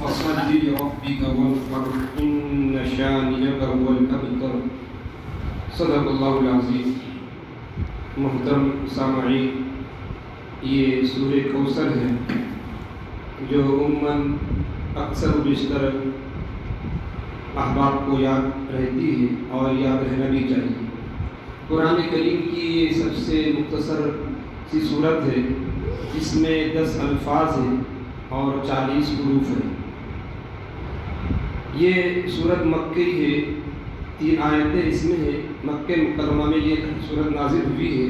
فصل لربك وانحر إن شانئك هو الأبتر صدق اللہ العظیم۔ محترم سامعین، یہ سورہ کوثر ہے جو عموماً اکثر و بیشتر احباب کو یاد رہتی ہے اور یاد رہنا بھی چاہیے۔ قرآن کریم کی یہ سب سے مختصر سی صورت ہے جس میں 10 الفاظ ہیں اور 40 حروف ہیں۔ یہ صورت مکی ہے، 3 آیتیں اس میں ہیں۔ مکہ مکرمہ میں یہ صورت نازل ہوئی ہے۔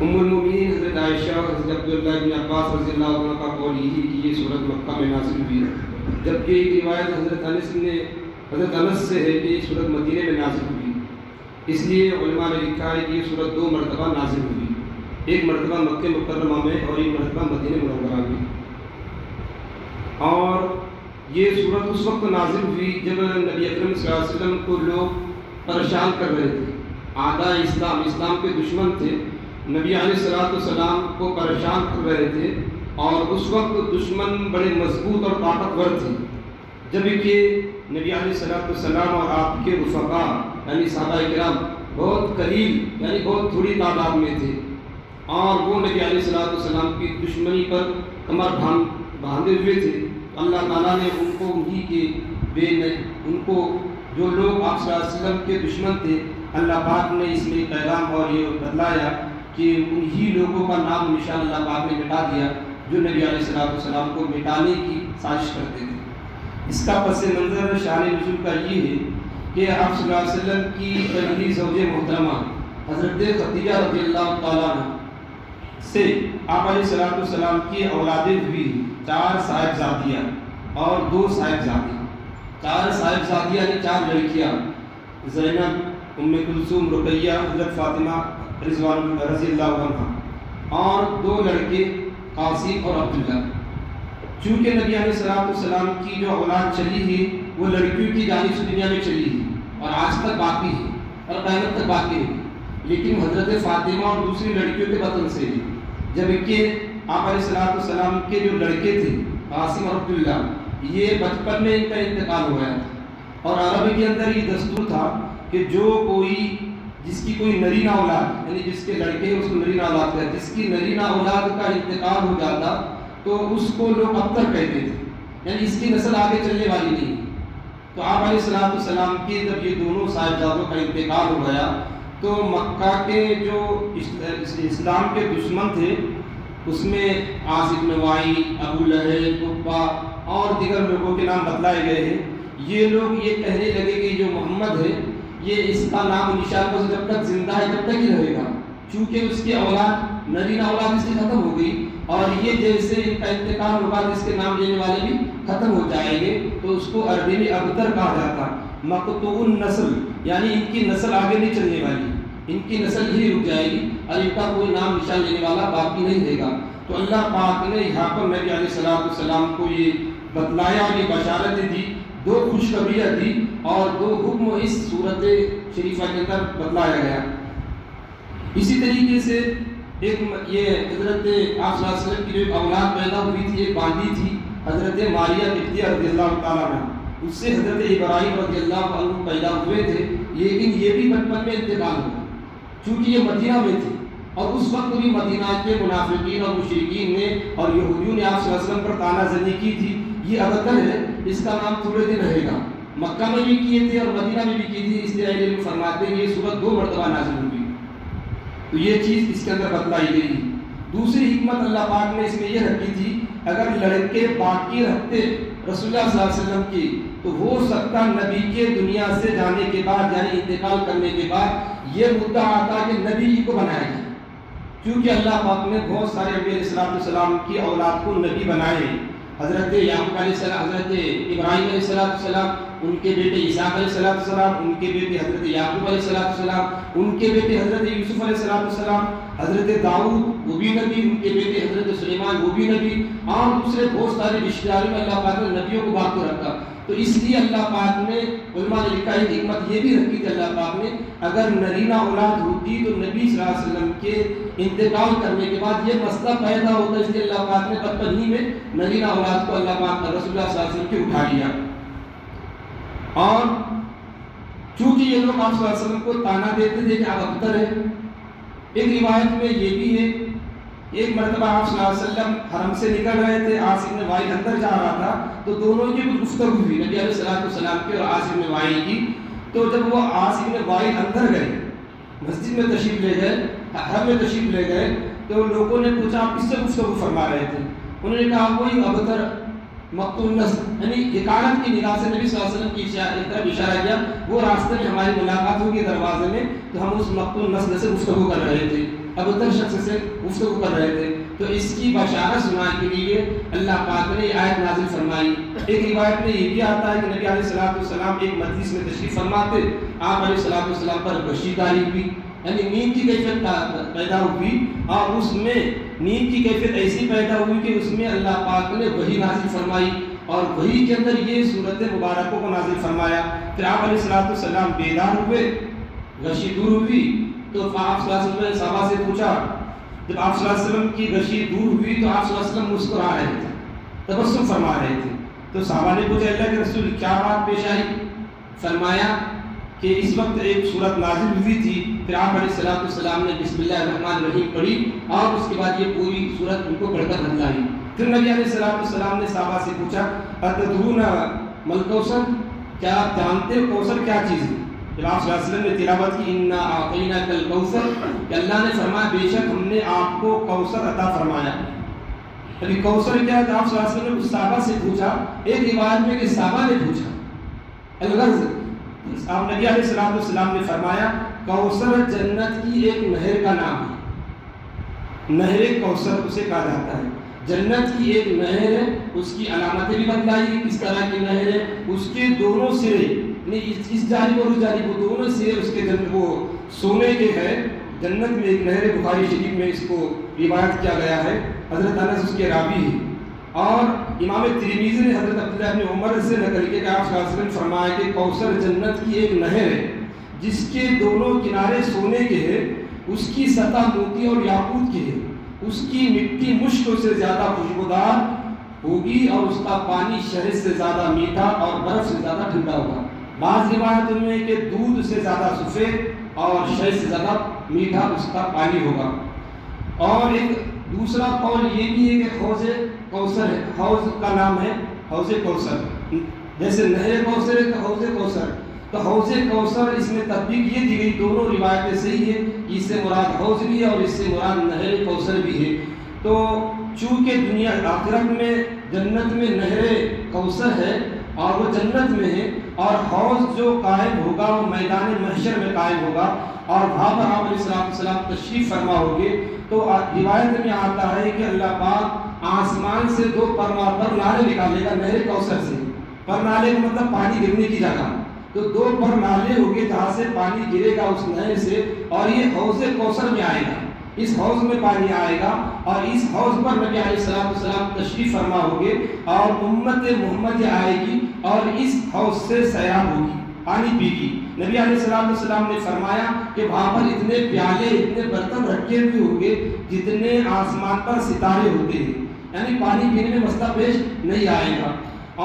ام المؤمنین حضرت عائشہ اور حضرت عبداللہ بن عباس رضی اللہ عنہ کا قول یہ ہے کہ یہ صورت مکہ میں نازل ہوئی ہے، جبکہ ایک روایت حضرت انس سے ہے کہ یہ صورت مدینے میں نازل ہوئی۔ اس لیے علماء نے لکھا ہے کہ یہ صورت 2 مرتبہ نازل ہوئی، ایک مرتبہ مکہ مکرمہ میں اور ایک مرتبہ مدینہ منورہ میں۔ اور یہ صورت اس وقت نازل ہوئی جب نبی اکرم صلی اللہ علیہ وسلم کو لوگ پریشان کر رہے تھے۔ اعداء اسلام کے دشمن تھے، نبی علیہ السلام کو پریشان کر رہے تھے، اور اس وقت دشمن بڑے مضبوط اور طاقتور تھے، جبکہ نبی علیہ السلام اور آپ کے رفقا یعنی صحابہ کرام بہت قلیل یعنی بہت تھوڑی تعداد میں تھے، اور وہ نبی علیہ السلام کی دشمنی پر کمر باندھے ہوئے تھے۔ اللہ تعالیٰ نے ان کو جو لوگ آپ صلی اللہ علیہ وسلم کے دشمن تھے، اللہ پاک نے اس میں پیغام اور یہ بتلایا کہ انہی لوگوں کا نام نشان اللہ پاک نے مٹا دیا جو نبی علیہ السلام کو مٹانے کی سازش کرتے تھے۔ اس کا پس منظر شان نزول کا یہ ہے کہ آپ صلی اللہ علیہ وسلم کی پہلی زوج محترمہ حضرت خدیجہ رضی اللہ تعالیٰ عنہ سے آپ علیہ السلام کی اولادیں ہوئی، 4 صاحبزادیاں اور 2 صاحبزادے۔ 4 صاحبزادیاں یعنی 4 لڑکیاں، زینب، ام کلثوم، رقیہ، حضرت فاطمہ رضوان رضی اللہ عنہ، اور 2 لڑکے قاسم اور عبداللہ۔ چونکہ نبی علیہ السلام کی جو اولاد چلی ہے وہ لڑکیوں کی جانب سے دنیا میں چلی ہے اور آج تک باقی ہے اور قیامت تک باقی ہے، لیکن حضرت فاطمہ اور دوسری لڑکیوں کے بطن سے ہے، جبکہ آپ علیہ السلام کے جو لڑکے تھے قاسم اور عبداللہ، یہ بچپن میں ان کا انتقال ہو گیا تھا۔ اور عربی کے اندر یہ دستور تھا کہ جس کی کوئی نرینہ اولاد یعنی جس کے لڑکے اس کو نرینہ اولاد کہتے، جس کی نرینہ اولاد کا انتقال ہو جاتا تو اس کو لوگ ابتر کہتے تھے، یعنی اس کی نسل آگے چلنے والی نہیں۔ تو آپ علیہ السلام کے جب یہ دونوں صاحبزادوں کا انتقال ہو گیا تو مکہ کے جو اسلام کے دشمن تھے اس میں عاص بن وائل، ابو لہب، عتبہ اور دیگر لوگوں کے نام بتلائے گئے ہیں۔ یہ لوگ یہ کہنے لگے کہ جو محمد ہے یہ اس کا نام نشان کو جب تک زندہ ہے تب تک ہی رہے گا، چونکہ اس کی اولاد نرینہ اولاد اس کی ختم ہو گئی، اور یہ جیسے ان کا انتقال ہوگا اس کے نام لینے والے بھی ختم ہو جائیں گے، تو اس کو عربی میں ابتر کہا جاتا، مقطوع النسل، یعنی ان کی نسل آگے نہیں چلنے والی، ان کی نسل ہی رک جائے گی اور ان کا کوئی نام نشان لینے والا باقی نہیں رہے گا۔ تو اللہ پاک نے یہاں پر نبی علیہ السلام کو یہ بتلایا اور یہ بشارتیں دی، 2 خوشخبریاں دی اور 2 حکم اس صورت شریفہ کے اندر بتلایا گیا۔ اسی طریقے سے ایک یہ حضرت آپ صلی اللہ علیہ وسلم کی جو ایک اولاد پیدا ہوئی تھی، ایک باندھی تھی حضرت ماریہ قبطیہ رضی اللہ تعالیٰ عنہ، اس سے حضرت ابراہیم رضی اللہ عنہ پیدا ہوئے تھے، لیکن یہ بھی بچپن میں انتقال ہوا چونکہ یہ مدینہ میں تھے، اور اس وقت بھی مدینہ کے منافقین اور مشرکین نے اور یہودیوں نے آپ صلی اللہ علیہ وسلم پر طعنہ زنی کی تھی، یہ ابتر ہے، اس کا نام تھوڑے دن رہے گا۔ مکہ میں بھی کیے تھے اور مدینہ میں بھی کی تھی، اس لیے اہل علم فرماتے ہیں یہ صورت 2 مرتبہ نازل ہوئی، تو یہ چیز اس کے اندر بتلائی گئی۔ دوسری حکمت اللہ پاک نے اس میں یہ رکھی تھی، اگر لڑکے باقی رہتے رسول اللہ صلی اللہ علیہ وسلم کی تو ہو سکتا نبی کے دنیا سے جانے کے بعد یعنی انتقال کرنے کے بعد یہ مدعا آتا کہ نبی کو بنایا جائے، کیونکہ اللہ پاک نے بہت سارے انبیاء علیہ السلام کی اولاد کو نبی بنائے۔ حضرت یعقوب علیہ السلام، حضرت ابراہیم علیہ السلام، ان کے بیٹے اسحاق علیہ السلام، ان کے بیٹے حضرت یعقوب علیہ السلام، ان کے بیٹے حضرت یوسف علیہ السلام، حضرت داؤد وہ بھی نبی، ان کے بیٹے حضرت سلیمان وہ بھی نبی، اور دوسرے بہت سارے رشتہ داروں میں اللہ پاک نے نبیوں کو باقی رکھا۔ تو اس لیے اللہ پاک نے علماء نے لکھا ہے حکمت یہ بھی رکھی تھی اللہ پاک نے، اگر نرینہ اولاد ہوتی تو نبی صلی اللہ علیہ وسلم کے انتقال کرنے کے بعد یہ مسئلہ پیدا ہوتا، اس لیے اللہ پاک نے بچپن ہی میں نرینہ اولاد کو اللہ پاک نے رسول اللہ صلی اللہ علیہ وسلم کے اٹھا لیا۔ اور چونکہ یہ لوگ آپ صلی اللہ علیہ وسلم کو تانا دیتے تھے کہ آپ ابتر ہیں، ایک روایت میں یہ بھی ہے، ایک مرتبہ آپ صلی اللہ علیہ وسلم حرم سے نکل رہے تھے، عاص بن وائل اندر جا رہا تھا، تو دونوں کی کچھ گفتگو ہوئی نبی علیہ السلام کی اور عاص بن وائل کی۔ تو جب وہ عاص بن وائل اندر گئے، مسجد میں تشریف لے گئے، حرم میں تشریف لے گئے، تو لوگوں نے پوچھا آپ کس سے گفتگو فرما رہے تھے؟ انہوں نے کہا وہی ابتر مقتول نسل، یعنی حکایت کی نگاہ سے نبی صلی اللہ علیہ وسلم کی طرف اشارہ کیا، وہ راستے میں ہماری ملاقات ہوگی دروازے میں، تو ہم اس مقتول نسل سے گفتگو کر رہے تھے، ابتر شخص سے گفتگو کر رہے تھے۔ تو اس کی بشارت سنانے کے لیے اللہ پاک نے یہ آیت نازل فرمائی۔ ایک روایت میں یہ بھی آتا ہے کہ نبی علیہ السلام ایک مجلس میں تشریف فرما تھے، آپ علیہ السلام پر غشی طاری ہوئی، یعنی نیند کی کیفیت پیدا ہوئی، اور اس میں نیند کی کیفیت ایسی پیدا ہوئی کہ اس میں اللہ پاک نے وحی نازل فرمائی، اور وحی کے اندر یہ صورت مبارکوں کو نازل فرمایا۔ پھر آپ علیہ السلام بیدار ہوئے، غشی دور ہوئی، تو آپ صلی اللہ علیہ وسلم نے صحابہ سے پوچھا، جب آپ صلی اللہ علیہ وسلم کی غشی دور ہوئی تو آپ صلی اللہ علیہ وسلم مسکرا رہے تھے، تبسم فرما رہے تھے، تو صحابہ نے پوچھا اللہ کے رسول کیا بات پیش آئی؟ فرمایا کہ اس وقت ایک صورت نازل ہوئی تھی، پھر آپ علیہ السلام نے بسم اللہ الرحمن الرحیم پڑھی، اور اس کے بعد یہ پوری صورت ان کو پڑھ کر بتلائی۔ پھر نبی علیہ السلام نے صحابہ سے پوچھا اتدرون مل کوثر، کیا آپ جانتے ہو کوثر کیا چیز ہے؟ جب آپ صلی اللہ علیہ وسلم نے تلاوت کی انا اعطیناک الکوثر، کہ اللہ نے فرمایا بے شک ہم نے آپ کو کوثر عطا فرمایا۔ ابھی کوثر کیا ہے؟ تو آپ صلی اللہ علیہ وسلم نے صحابہ سے پوچھا، ایک روایت میں کہ صحابہ نے پوچھا الغرض، آپ نبی علیہ السلام نے فرمایا کوثر جنت کی ایک نہر کا نام ہے، نہر کوثر اسے کہا جاتا ہے، جنت کی ایک نہر ہے، اس کی علامتیں بھی بتلائی کس طرح کی نہر ہے، اس کے دونوں سرے، اس جانب اور اس جانب، وہ دونوں سرے اس کے وہ سونے کے ہے، جنت میں ایک نہر، بخاری شریف میں اس کو روایت کیا گیا ہے، حضرت انس اس کے راوی ہے، اور امام ترمذی نے حضرت عبداللہ بن عمر سے نقل کیا کہ آپ صلی اللہ علیہ وسلم فرمایا کہ کوثر جنت کی ایک نہر ہے جس کے دونوں کنارے سونے کے ہیں، اس کی سطح موتی اور یاقوت کی ہے، اس کی مٹی مشک سے زیادہ خوشبودار ہوگی، اور اس کا پانی شہد سے زیادہ میٹھا اور برف سے زیادہ ٹھنڈا ہوگا۔ بعض روایتوں میں کہ دودھ سے زیادہ سفید اور شہد سے زیادہ میٹھا اس کا پانی ہوگا۔ اور ایک دوسرا قول یہ بھی ہے کہ حوض کوثر ہے، حوض کا نام ہے حوض کوثر، جیسے نہر کوثر ہے تو حوض کوثر، تو حوض کوثر اس میں تطبیق یہ دی گئی، دونوں روایتیں صحیح ہے، اس سے مراد حوض بھی ہے اور اس سے مراد نہر کوثر بھی ہے۔ تو چونکہ دنیا آخرت میں جنت میں نہر کوثر ہے اور وہ جنت میں ہے، اور حوض جو قائم ہوگا وہ میدان محشر میں قائم ہوگا، اور وہاں پر آپ علیہ السلام تشریف فرما ہوگے، تو روایت میں آتا ہے کہ اللہ پاک آسمان سے دو پر نالے نکالے گا نہر کوثر سے، پر نالے کا مطلب پانی گرنے کی جگہ، تو دو پر نالے ہوگے جہاں سے پانی گرے گا اس نہر سے، اور یہ حوض کوثر میں آئے گا، اس حوض میں پانی آئے گا، اور اس حوض پر نبی علیہ السلام تشریف فرما ہوگے، اور امت محمد آئے گی اور اس حوض سے سیراب ہوگی، پانی پی گی۔ نبی علیہ السلام نے فرمایا کہ وہاں پر اتنے پیالے اتنے برتن رکھے ہوئے ہوں گے جتنے آسمان پر ستارے ہوتے ہیں، یعنی پانی پینے میں مسئلہ پیش نہیں آئے گا،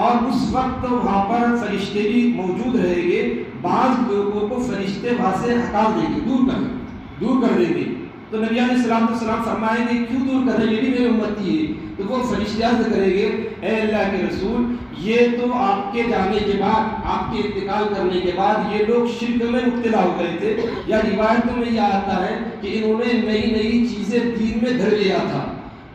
اور اس وقت وہاں پر فرشتے بھی موجود رہیں گے، بعض لوگوں کو فرشتے وہاں سے ہٹا دیں گے، دور کر دیں گے، تو نبی علیہ السلام فرمائیں گے کیوں دور کر رہے ہیں، یہ بھی میرے امتی ہے، تو وہ فرشتے عرض کریں گے اے اللہ کے رسول، یہ تو آپ کے جانے کے بعد، آپ کے انتقال کرنے کے بعد یہ لوگ شرک میں مبتلا ہو گئے تھے، یا روایتوں میں یہ آتا ہے کہ انہوں نے نئی نئی چیزیں دین میں دھر لیا تھا،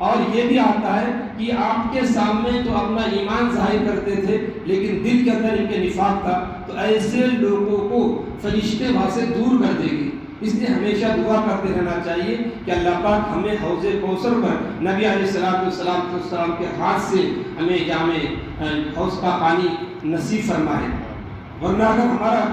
اور یہ بھی آتا ہے کہ آپ کے سامنے تو اپنا ایمان ظاہر کرتے تھے لیکن دل کے اندر ان کے نفاق تھا، تو ایسے لوگوں کو فرشتے وہاں سے دور کر دیں گے۔ اس لیے ہمیشہ دعا کرتے رہنا چاہیے کہ اللہ پاک ہمیں حوض کوثر پر نبی علیہ السلام کے ہاتھ سے ہمیں جامع حوض کا پانی نصیب فرمائے، ورنہ اگر ہمارا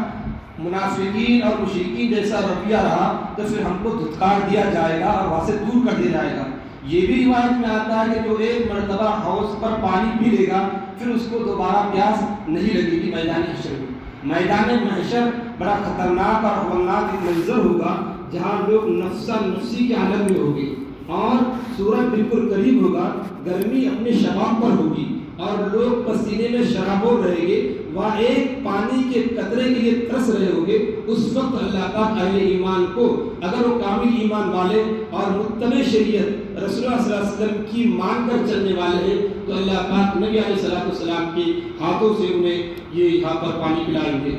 منافقین اور مشرکین جیسا رویہ رہا تو پھر ہم کو دھتکار دیا جائے گا اور وہاں سے دور کر دیا جائے گا۔ یہ بھی روایت میں آتا ہے کہ جو ایک مرتبہ حوض پر پانی پی لے گا پھر اس کو دوبارہ پیاس نہیں لگے گی میدان حشر میں۔ میدان محشر بڑا خطرناک اور ہولناک منظر ہوگا جہاں لوگ نفسا نفسی کے حالت میں ہوں گے اور سورج بالکل قریب ہوگا، گرمی اپنے شباب پر ہوگی اور لوگ پسینے میں شرابور رہیں گے، وہاں ایک پانی کے قطرے کے لیے ترس رہے ہوں گے۔ اس وقت اللہ پاک اہل ایمان کو، اگر وہ کامل ایمان والے اور متبع شریعت رسول اللہ صلی اللہ علیہ وسلم کی مان کر چلنے والے ہیں، تو اللہ پاک نبی علیہ السلام کے ہاتھوں سے انہیں یہ یہاں پر پانی پلائیں گے۔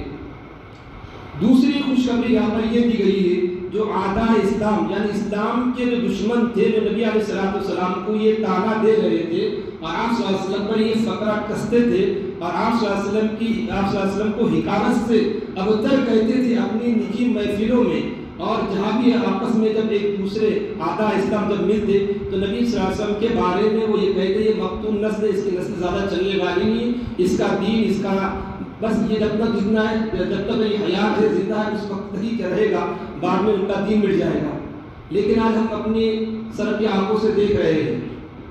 دوسری خوشخبری یہاں پر یہ دی گئی ہے، جو اعداء اسلام یعنی اسلام کے جو دشمن تھے، جو نبی علیہ السلام کو یہ طعنہ دے رہے تھے اور آپ صلی اللہ علیہ وسلم پر یہ فقرہ کستے تھے اور آپ صلی اللہ علیہ وسلم کو حکارت سے ابتر کہتے تھے اپنی نجی محفلوں میں، اور جہاں بھی آپس میں جب ایک دوسرے اعداء اسلام جب ملتے تو نبی صلی اللہ علیہ وسلم کے بارے میں وہ یہ کہتے یہ مقتول نسل ہے، اس کی نسل زیادہ چلنے والی نہیں، اس کا دین، اس کا بس یہ جب تک جتنا ہے، جب تک یہ حیات ہے، زندہ ہے، اس وقت ہی رہے گا، بعد میں ان کا دین مٹ جائے گا۔ لیکن آج ہم اپنی سر کی آنکھوں سے دیکھ رہے ہیں،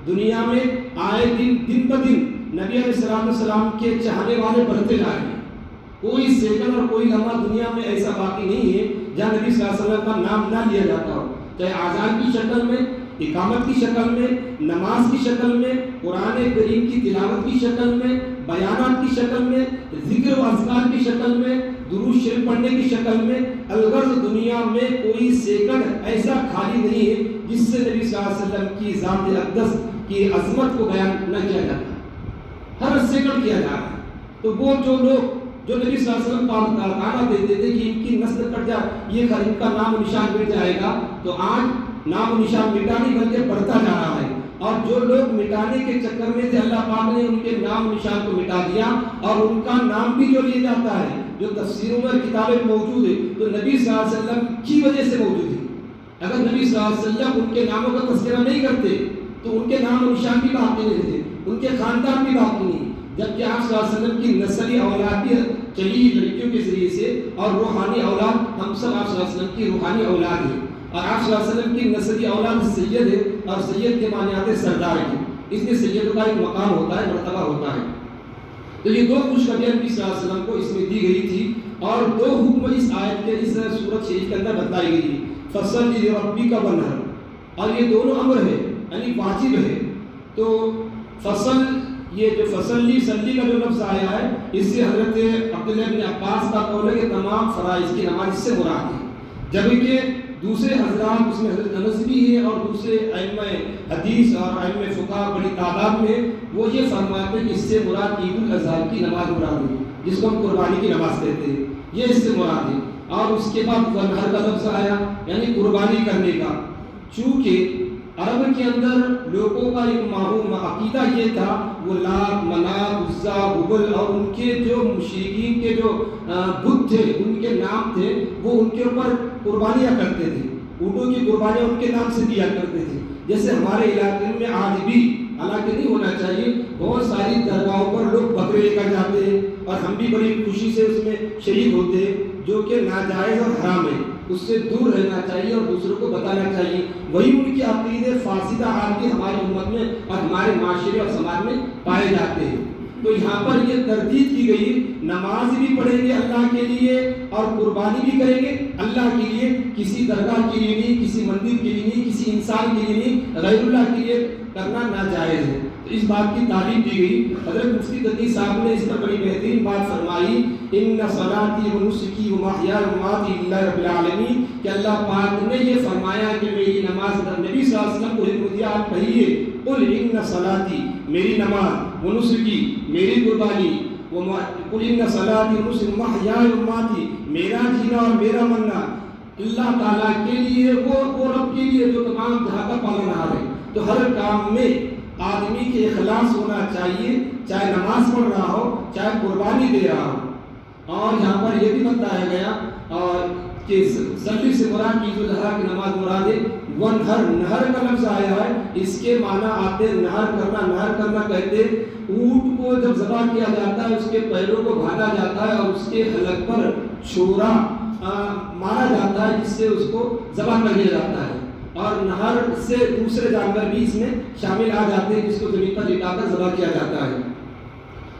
دنیا میں آئے دن بدن نبی علیہ السلام کے چاہنے والے بڑھتے جا رہے ہیں۔ کوئی سیکنڈ اور کوئی لمحہ دنیا میں ایسا باقی نہیں ہے جہاں نبی صلی اللہ علیہ وسلم کا نام نہ لیا جاتا ہو، چاہے آزان کی شکل میں، اقامت کی شکل میں، نماز کی شکل میں، قرآن کریم کی تلاوت کی شکل میں، بیانات کی شکل میں، ذکر و اذکار کی شکل میں، درود شریف پڑھنے کی شکل میں۔ الغرض دنیا میں کوئی سیکنڈ ایسا خالی نہیں ہے جس سے نبی صلی اللہ علیہ وسلم کی ذات اقدس کی عظمت کو بیان نہ کیا جاتا، ہر سیکنڈ کیا جا رہا ہے۔ تو وہ جو لوگ جو نبی صلی اللہ علیہ وسلم کا طعنہ دیتے تھے کہ ان کی نسل کٹ جائے، یہ ان کا نام و نشان مٹ جائے گا، تو آج نام و نشان مٹا نہیں بلکہ بڑھتا جا رہا ہے۔ اور جو لوگ مٹانے کے چکر میں تھے، اللہ پاک نے ان کے نام و نشان کو مٹا دیا، اور ان کا نام بھی جو لیا جاتا ہے، جو تفسیروں میں کتابیں موجود ہے، تو نبی صلی اللہ علیہ وسلم کی وجہ سے موجود ہے۔ اگر نبی صلی اللہ علیہ وسلم ان کے ناموں کا تذکرہ نہیں کرتے تو ان کے نام و نشان بھی باقی نہیں رہتے، ان کے خاندان بھی باقی نہیں، جبکہ آپ صلی اللہ علیہ وسلم کی نسلی اولاد بھی چلی لڑکیوں کے ذریعے سے، اور روحانی اولاد ہم سب آپ صلی اللہ علیہ وسلم کی روحانی اولاد ہیں، اور آپ صلی اللہ علیہ وسلم کی نسلی اولاد سید ہے، اور سید کے معنی آتے سردار ہے، اس لیے سیدوں کا ایک مقام ہوتا ہے، مرتبہ ہوتا ہے۔ تو یہ دو خوشخبریاں نبی صلی اللہ علیہ وسلم کو اس میں دی گئی تھی، اور دو حکم اس آیت کے، اس سورۃ شریف کے اندر بتائی گئی تھی، فصل لربک وانحر، اور یہ دونوں امر ہے یعنی واجب ہے۔ تو فصل، یہ جو فصلی صلی کا جو لفظ آیا ہے، اس سے حضرت عبداللہ بن عباس کا قول ہے کہ تمام فرائض کی نماز اس سے مراد ہے، جبکہ دوسرے حضرات اس میں حضرت انس بھی ہے اور دوسرے ائمہ حدیث اور ائمہ فقہ بڑی تعداد میں وہ یہ فرماتے ہیں کہ اس سے مراد عید الاضحیٰ کی نماز مراد ہے، جس کو ہم قربانی کی نماز کہتے ہیں، یہ اس سے مراد ہے۔ اور اس کے بعد ونحر کا لفظ آیا یعنی قربانی کرنے کا، چونکہ عرب کے اندر لوگوں کا ایک معروف عقیدہ یہ تھا، وہ لات، منات، عزا، حبل اور ان کے جو مشرکین کے جو بت تھے، ان کے نام تھے، وہ ان کے اوپر قربانیاں کرتے تھے، اونٹوں کی قربانیاں ان کے نام سے دیا کرتے تھے۔ جیسے ہمارے علاقے میں آج بھی، حالانکہ نہیں ہونا چاہیے، بہت ساری درگاہوں پر لوگ بکرے لے کر جاتے ہیں اور ہم بھی بڑی خوشی سے اس میں شریک ہوتے ہیں، جو کہ ناجائز اور حرام ہے، اس سے دور رہنا چاہیے اور دوسروں کو بتانا چاہیے۔ وہی ان کے عقیدے فاسدہ حال کی ہماری امت میں اور ہمارے معاشرے اور سماج میں پائے جاتے ہیں۔ تو یہاں پر یہ تردید کی گئی، نماز بھی پڑھیں گے اللہ کے لیے اور قربانی بھی کریں گے اللہ کے لیے، کسی درگاہ کے لیے نہیں، کسی مندر کے لیے نہیں، کسی انسان کے لیے نہیں، غیر اللہ کے لیے کرنا ناجائز ہے۔ تو اس بات کی تعلیم دی گئی۔ حضرت مفتی تقی صاحب نے اس پر بڑی بہترین بات فرمائی، ان صلاتی و نسکی و محیای و مماتی للہ رب العالمین، کہ اللہ پاک نے یہ فرمایا کہ میری نماز، نبی صلی اللہ علیہ وسلم کو حکم دیا، آپ کہیے قل ان صلاتی، میری نماز، و نسکی، میری قربانی، قل ان صلاتی و نسکی و محیای و مماتی، میرا جینا اور میرا مرنا اللہ تعالیٰ کے لیے، وہ رب کے لیے جو تمام جہاں کا پالنہار ہے۔ تو ہر کام میں آدمی کے اخلاص ہونا چاہیے، چاہے نماز پڑھ رہا ہو، چاہے قربانی دے رہا ہو۔ اور یہاں پر یہ بھی بتایا گیا اور کہ صلی سے مراد عید الاضحیٰ کی نماز مراد ہے۔ ونحر، نہر کا لفظ آیا ہے، اس کے معنی آتے نہر کرنا، نہر کرنا کہتے اونٹ کو جب ذبح کیا جاتا ہے، اس کے پیروں کو باندھا جاتا ہے اور اس کے حلق پر چھورا مارا جاتا ہے، جس سے اس کو ذبح کر لیا جاتا ہے۔ اور نہر سے دوسرے جانور بھی اس میں شامل آ جاتے ہیں جس کو زمین پر لٹا کر ذبح کیا جاتا ہے۔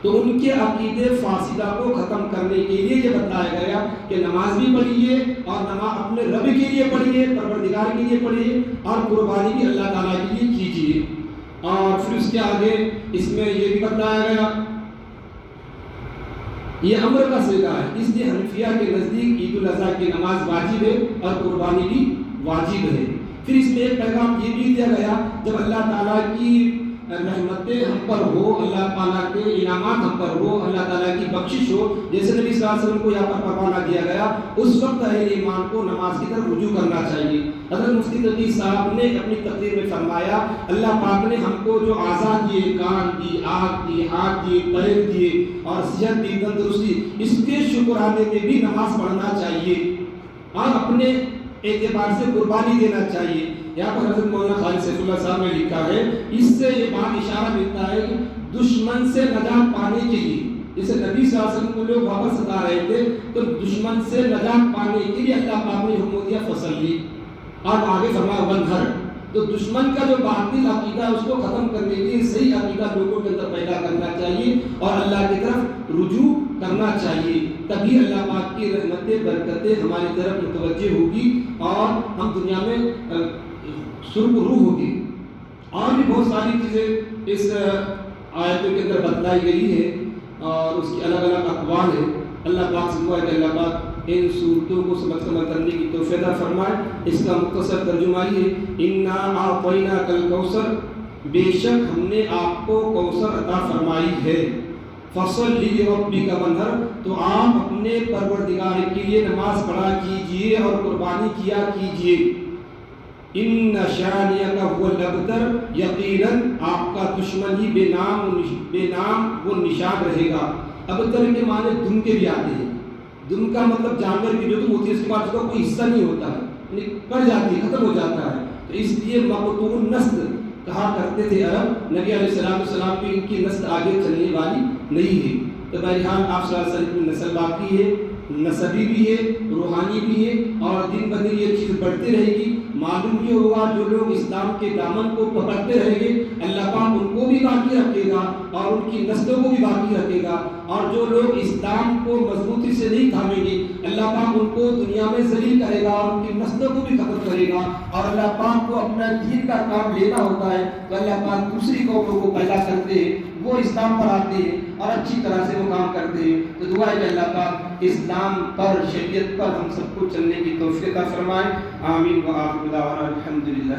تو ان کے عقیدے فاسدہ کو ختم کرنے کے لیے یہ بتایا گیا کہ نماز بھی پڑھیے اور نماز اپنے رب کے لیے پڑھیے، پروردگار کے لیے پڑھیے، اور قربانی بھی اللہ تعالیٰ کے لیے کیجیے۔ اور پھر اس کے آگے اس میں یہ بھی بتایا گیا، یہ امر کا صیغہ ہے، اس لیے حنفیہ کے نزدیک عید الاضحیٰ کی نماز واجب ہے اور قربانی بھی واجب ہے۔ پھر اس میں ایک پیغام یہ بھی دیا گیا، جب اللہ تعالیٰ کی رحمتیں ہم پر ہو، اللہ تعالیٰ کے انعامات ہم پر ہو، اللہ تعالیٰ کی بخشش ہو، جیسے نبی صلی اللہ علیہ وسلم کو یہاں پر پروانہ دیا گیا، اس وقت اہل ایمان کو نماز کی طرف رجوع کرنا چاہیے۔ حضرت مفتی تقی صاحب نے اپنی تقریر میں فرمایا، اللہ پاک نے ہم کو جو اعضاء دیے، کان دی، آنکھ دی، ہاتھ دیے، پیر دیے اور صحت دی، تندرستی، اس کے شکرانے میں بھی نماز پڑھنا چاہیے اور اپنے اعتبار سے قربانی دینا چاہیے۔ یہاں پر حضرت مولانا خالد سیف اللہ صاحب نے لکھا ہے، اس سے یہ بات اشارہ ملتا ہے کہ دشمن سے نجات پانے کے لیے، جیسے نبی صلی اللہ علیہ وسلم کو لوگ واپس ستا رہے تھے، تو دشمن سے نجات پانے کے لیے اللہ پاک نے حکم دیا فصلی، اور آگے فرمایا ونہر۔ تو دشمن کا جو باطل عقیدہ ہے اس کو ختم کرنے کے لیے صحیح عقیدہ لوگوں کے اندر پیدا کرنا چاہیے اور اللہ کی طرف رجوع کرنا چاہیے، تبھی اللہ پاک کی رحمتیں، برکتیں ہماری طرف متوجہ ہوگی اور ہم دنیا میں سرخرو ہوگی۔ اور بھی بہت ساری چیزیں اس آیتوں کے اندر بتلائی گئی ہے اور اس کی الگ الگ اقوال ہے۔ اللہ پاک سے دعا ہے کہ اللہ پاک ان صورتوں کو سمجھ کر کرنے کی توفیق عطا فرمائے۔ اس کا مختصر ترجمہ یہ ہے، انا اعطیناک الکوثر، بے شک ہم نے آپ کو کوثر عطا فرمائی ہے، فصلی لربک وانحر، تو آپ اپنے پروردگار کے لیے نماز پڑھا کیجئے اور قربانی کیا کیجئے۔ ان شانئک هو الابتر، یقیناً آپ کا دشمن ہی بے نام وہ نشان رہے گا۔ ابتر کے معنی دم کے بھی آتے ہیں، دم کا مطلب جانور کی جو دم ہوتی ہے اس کے بعد اس کا کوئی حصہ نہیں ہوتا ہے، یعنی کٹ جاتی ہے، ختم ہو جاتا ہے، تو اس لیے مقطوع النسل کہا کرتے تھے عرب۔ نبی علیہ السلام کی ان کی نسل آگے چلنے والی نہیں ہے، تو بہرحال آپ صلی اللہ علیہ وسلم کی نسل باقی ہے، نسبی بھی ہے، روحانی بھی ہے، اور دن بدن یہ چیز بڑھتی رہے گی۔ معلوم یہ ہوگا جو لوگ اسلام کے دامن کو پکڑتے رہیں گے اللہ پاک ان کو بھی باقی رکھے گا اور ان کی نسلوں کو بھی باقی رکھے گا، اور جو لوگ اسلام کو مضبوطی سے نہیں تھامیں گے اللہ پاک ان کو دنیا میں ذلیل کرے گا اور ان کی نسلوں کو بھی ختم کرے گا۔ اور اللہ پاک کو اپنا دین کا کام لینا ہوتا ہے تو اللہ پاک دوسری قوموں کو پیدا کرتے ہیں، وہ اسلام پر آتے ہیں اور اچھی طرح سے وہ کام کرتے ہیں۔ تو دعا ہے کہ اللہ پاک اسلام پر، شریعت پر ہم سب کو چلنے کی توفیق عطا فرمائے۔ آمین و آخر دعوانا الحمدللہ۔